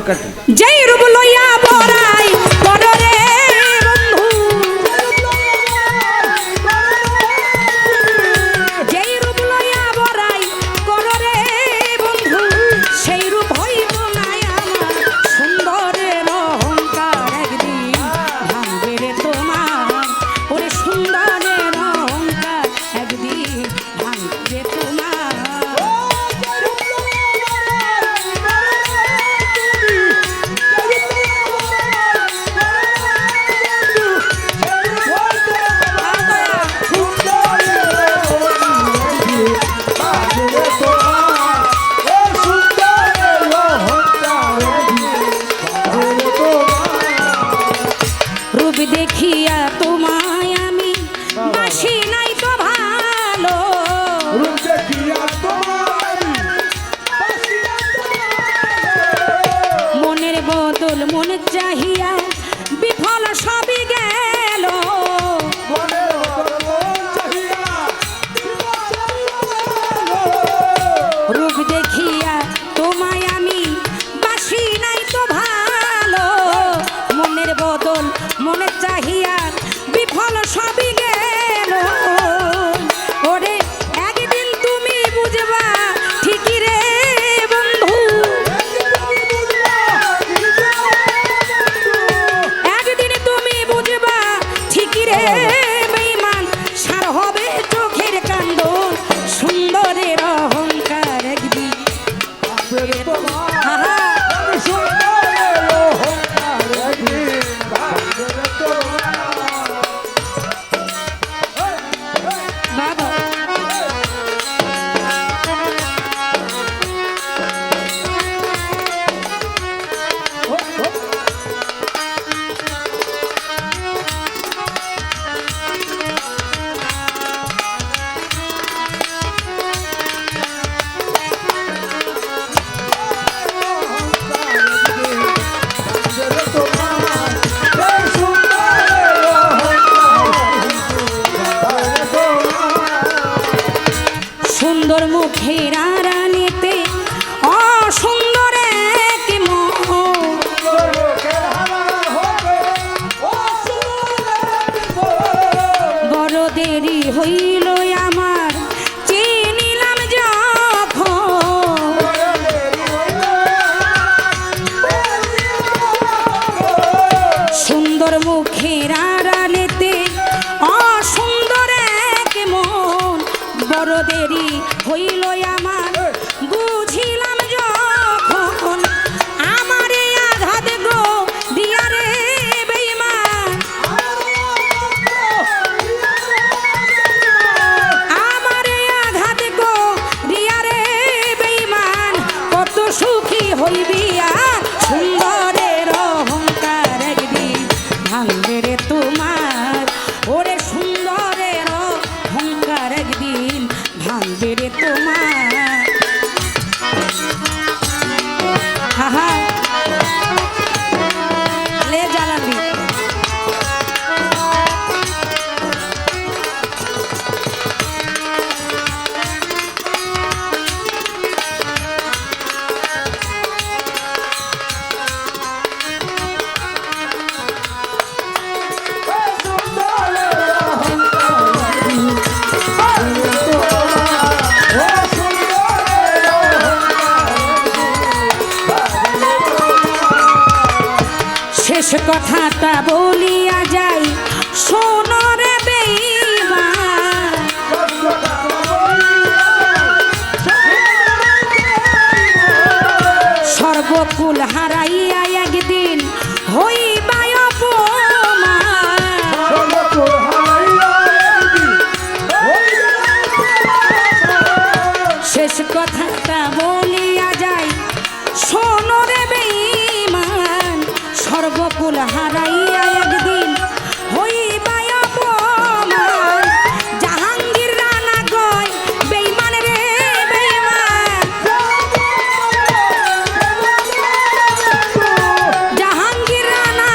কাটি যেই রূপ লইয়া বড়াই কররে বন্ধু, যেই রূপ লইয়া বড়াই কররে বন্ধু, সেই রূপ হইব না আমার সুন্দরের অহংকার, একদিন ভাঙবে রে তোমার ওরে সুন্দরের অহংকার, একদিন ভাঙবে তোমার। রূপ দেখিয়া তোমায় আমি বাসি নাই তো ভালো, মনের বদল মন চাহিয়া বিফল সবই গেল, রূপ দেখিয়া তোমায় আমি বাসি নাই তো ভালো, মনের বদল মনে চাহিয়া বিফল সবই গেল, ওরে একদিন তুমি বুঝবা ঠিকই রে বন্ধু, একদিন তুমি বুঝবা ঠিকই রে বেঈমান, সার হবে চোখের কান্দন সুন্দরের অহংকার, একদিন আহা বাবা সুন্দর মুখের আড়ালেতে অসুন্দর এক মন, বড় দেরি হইল আমার চিনিলাম যখন, সুন্দর মুখের আড়ালেতে অসুন্দর এক মন, বড় দেরি হইল আমার বুঝিলাম যখন, আমারে আঘাত গো দিয়া রে বেঈমান, আমারে আঘাত গো দিয়া রে বেঈমান, কত সুখী হইবি আর সুন্দরের অহংকার, একদিন ভাঙবে রে তোমার ওরে সুন্দরের অহংকার, একদিন ভাঙবে রে তোমার। হাহা লে জ্বালাবি শেষ কথাটা বলিয়া যাই শোনো রে বেঈমান, সর্বকুল হারাইয়া একদিন হইবা অপমান, শেষ কথাটা বলিয়া যাই শোনো রে বেঈমান, সর্বকুল হারাইয়া একদিন হইবা অপমান, জাহাঙ্গীর রানা কয় বেঈমান রে বেঈমান, জাহাঙ্গীর রানা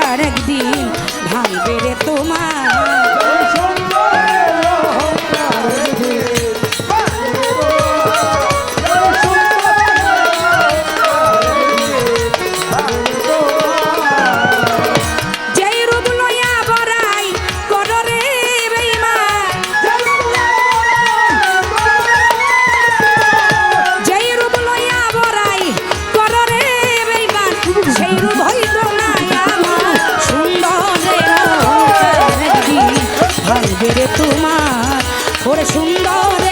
অহংকার একদিন ভাঙবে রে তোমার। যেই রূপ লইয়া বড়াই করো রে বেঈমান, যেই রূপ লইয়া বড়াই করো রে বেঈমান, সেই রূপ হইতো না আমার সুন্দরের অহংকার একদিন ভাঙবে রে তোমার। ওরে সুন্দর